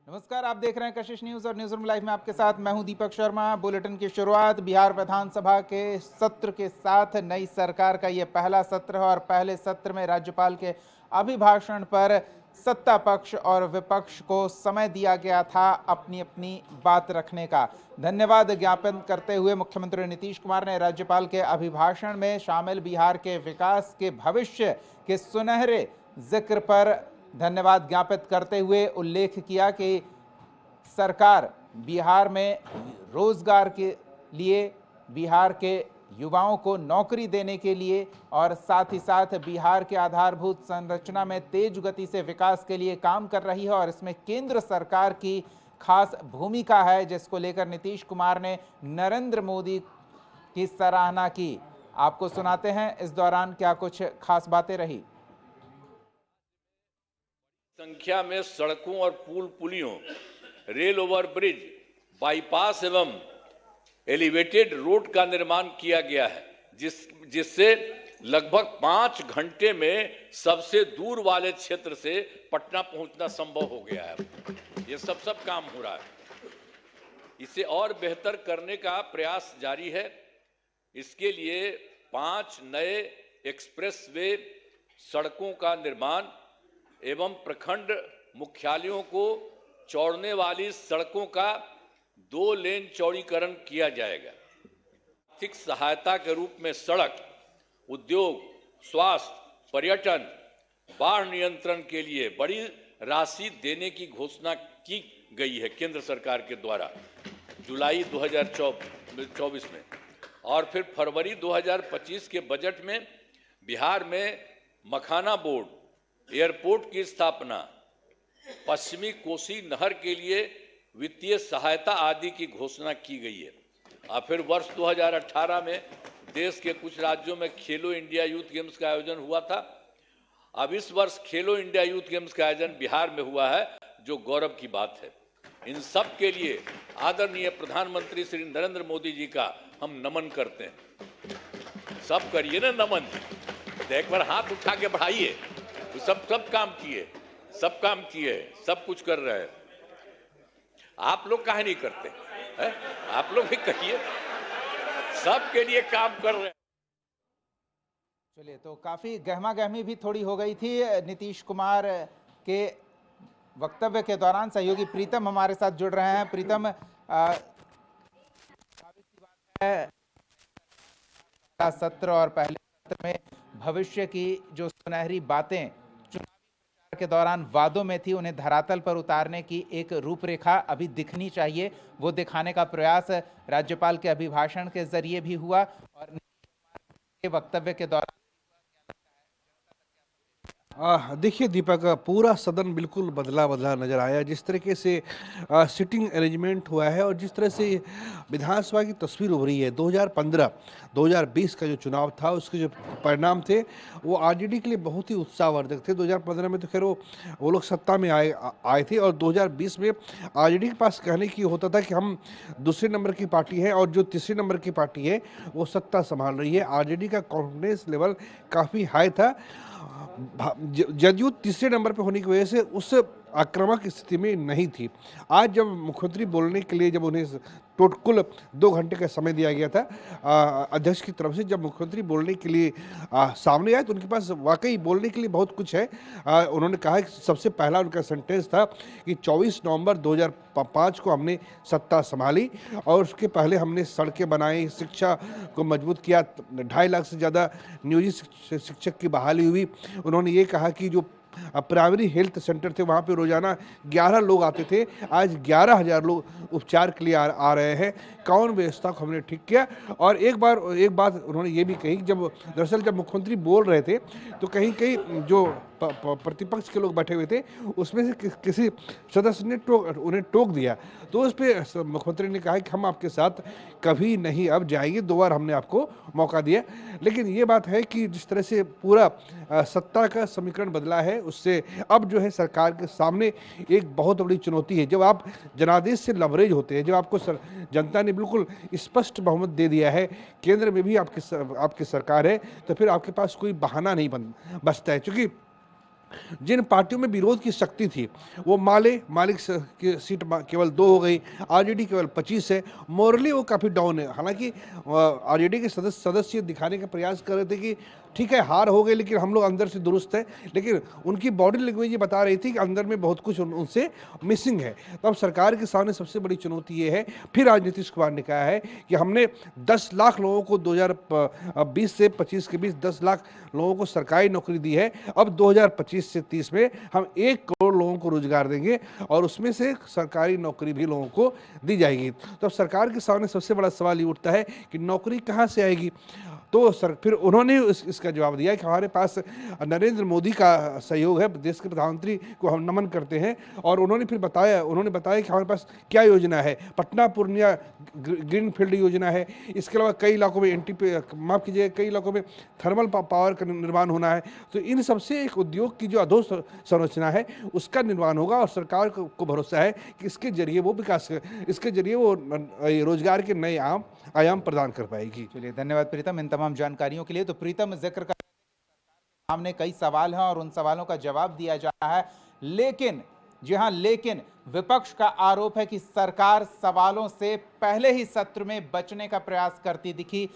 नमस्कार, आप देख रहे हैं कशिश न्यूज और न्यूज रूम लाइव में आपके साथ मैं हूं दीपक शर्मा। बुलेटिन की शुरुआत बिहार विधानसभा के सत्र के साथ। नई सरकार का यह पहला सत्र है और पहले सत्र में राज्यपाल के अभिभाषण पर सत्ता पक्ष और विपक्ष को समय दिया गया था अपनी अपनी बात रखने का। धन्यवाद ज्ञापन करते हुए मुख्यमंत्री नीतीश कुमार ने राज्यपाल के अभिभाषण में शामिल बिहार के विकास के भविष्य के सुनहरे जिक्र पर धन्यवाद ज्ञापित करते हुए उल्लेख किया कि सरकार बिहार में रोजगार के लिए, बिहार के युवाओं को नौकरी देने के लिए और साथ ही साथ बिहार के आधारभूत संरचना में तेज गति से विकास के लिए काम कर रही है और इसमें केंद्र सरकार की खास भूमिका है, जिसको लेकर नीतीश कुमार ने नरेंद्र मोदी की सराहना की। आपको सुनाते हैं इस दौरान क्या कुछ खास बातें रही। संख्या में सड़कों और पुल पुलियों, रेल ओवर ब्रिज, बाईपास एवं एलिवेटेड रोड का निर्माण किया गया है, जिससे लगभग 5 घंटे में सबसे दूर वाले क्षेत्र से पटना पहुंचना संभव हो गया है। ये सब काम हो रहा है। इसे और बेहतर करने का प्रयास जारी है। इसके लिए 5 नए एक्सप्रेसवे सड़कों का निर्माण एवं प्रखंड मुख्यालयों को जोड़ने वाली सड़कों का 2 लेन चौड़ीकरण किया जाएगा। आर्थिक सहायता के रूप में सड़क, उद्योग, स्वास्थ्य, पर्यटन, बाढ़ नियंत्रण के लिए बड़ी राशि देने की घोषणा की गई है केंद्र सरकार के द्वारा जुलाई 2024 में। और फिर फरवरी 2025 के बजट में बिहार में मखाना बोर्ड, एयरपोर्ट की स्थापना, पश्चिमी कोसी नहर के लिए वित्तीय सहायता आदि की घोषणा की गई है। और फिर वर्ष 2018 में देश के कुछ राज्यों में खेलो इंडिया यूथ गेम्स का आयोजन हुआ था। अब इस वर्ष खेलो इंडिया यूथ गेम्स का आयोजन बिहार में हुआ है, जो गौरव की बात है। इन सब के लिए आदरणीय प्रधानमंत्री श्री नरेंद्र मोदी जी का हम नमन करते हैं। सब करिए ना नमन, एक बार हाथ उठा के बढ़ाइए। सब काम किए, सब कुछ कर रहे हैं। आप लोग काहे नहीं करते हैं? आप लोग भी कहिए, सबके लिए काम कर रहे हैं। चलिए, तो काफी गहमा गहमी भी थोड़ी हो गई थी नीतीश कुमार के वक्तव्य के दौरान। सहयोगी प्रीतम हमारे साथ जुड़ रहे हैं। प्रीतम, सत्र और पहले सत्र में भविष्य की जो सुनहरी बातें चुनाव के दौरान वादों में थी, उन्हें धरातल पर उतारने की एक रूपरेखा अभी दिखनी चाहिए। वो दिखाने का प्रयास राज्यपाल के अभिभाषण के जरिए भी हुआ और के वक्तव्य के दौरान। देखिए दीपक, पूरा सदन बिल्कुल बदला बदला नज़र आया। जिस तरीके से सिटिंग अरेंजमेंट हुआ है और जिस तरह से विधानसभा की तस्वीर उभरी है। 2015-2020 का जो चुनाव था, उसके जो परिणाम थे वो आरजेडी के लिए बहुत ही उत्साहवर्धक थे। 2015 में तो खैर वो लोग सत्ता में आए थे और 2020 में आरजेडी के पास कहने की होता था कि हम दूसरे नंबर की पार्टी है और जो तीसरे नंबर की पार्टी है वो सत्ता संभाल रही है। आरजेडी का कॉन्फिडेंस लेवल काफ़ी हाई था। जदयू तीसरे नंबर पर होने की वजह से उस आक्रामक स्थिति में नहीं थी। आज जब मुख्यमंत्री बोलने के लिए, जब उन्हें टोटल 2 घंटे का समय दिया गया था अध्यक्ष की तरफ से, जब मुख्यमंत्री बोलने के लिए सामने आए तो उनके पास वाकई बोलने के लिए बहुत कुछ है। उन्होंने कहा कि सबसे पहला उनका सेंटेंस था कि 24 नवंबर 2005 को हमने सत्ता संभाली और उसके पहले हमने सड़कें बनाई, शिक्षा को मजबूत किया, 2.5 लाख से ज़्यादा नियोजित शिक्षक की बहाली हुई। उन्होंने ये कहा कि जो प्राइमरी हेल्थ सेंटर थे वहाँ पे रोजाना 11 लोग आते थे, आज 11,000 लोग उपचार के लिए आ रहे हैं। कानून व्यवस्था को हमने ठीक किया। और एक बात उन्होंने ये भी कही कि जब मुख्यमंत्री बोल रहे थे तो कहीं कहीं जो प्रतिपक्ष के लोग बैठे हुए थे उसमें से किसी सदस्य ने उन्हें टोक दिया, तो उस पर मुख्यमंत्री ने कहा कि हम आपके साथ कभी नहीं अब जाएंगे, 2 बार हमने आपको मौका दिया। लेकिन ये बात है कि जिस तरह से पूरा सत्ता का समीकरण बदला है, उससे अब जो है सरकार के सामने एक बहुत बड़ी चुनौती है। जब आप जनादेश से लवरेज होते हैं, जब आपको जनता ने बिल्कुल स्पष्ट बहुमत दे दिया है, केंद्र में भी आपकी सरकार है, तो फिर आपके पास कोई बहाना नहीं बचता है। क्योंकि जिन पार्टियों में विरोध की शक्ति थी वो मालिक की सीट केवल 2 हो गई, आरजेडी केवल 25 है। मोरली वो काफ़ी डाउन है। हालांकि आरजेडी के सदस्य दिखाने का प्रयास कर रहे थे कि ठीक है हार हो गई लेकिन हम लोग अंदर से दुरुस्त है, लेकिन उनकी बॉडी लैंग्वेज ये बता रही थी कि अंदर में बहुत कुछ उनसे मिसिंग है। तो अब सरकार के सामने सबसे बड़ी चुनौती ये है, फिर आज नीतीश कुमार ने कहा है कि हमने 10 लाख लोगों को 2020 से 25 के बीच 10 लाख लोगों को सरकारी नौकरी दी है। अब 2025 से 30 में हम 1 करोड़ लोगों को रोजगार देंगे और उसमें से सरकारी नौकरी भी लोगों को दी जाएगी। तो अब सरकार के सामने सबसे बड़ा सवाल ये उठता है कि नौकरी कहाँ से आएगी। तो फिर उन्होंने इसका जवाब दिया कि हमारे पास नरेंद्र मोदी का सहयोग है, देश के प्रधानमंत्री को हम नमन करते हैं। और उन्होंने बताया कि हमारे पास क्या योजना है। पटना पूर्णिया ग्रीन फील्ड योजना है। इसके अलावा कई इलाकों में कई इलाकों में थर्मल पावर का निर्माण होना है। तो इन सबसे एक उद्योग की जो अधोसंरचना है उसका निर्माण होगा और सरकार को भरोसा है कि इसके जरिए वो रोजगार के नए आयाम प्रदान कर पाएगी। चलिए धन्यवाद प्रीतम इन तमाम जानकारियों के लिए। तो प्रीतम जिक्र कर सामने कई सवाल हैं और उन सवालों का जवाब दिया जा रहा है, लेकिन जी हां, लेकिन विपक्ष का आरोप है कि सरकार सवालों से पहले ही सत्र में बचने का प्रयास करती दिखी।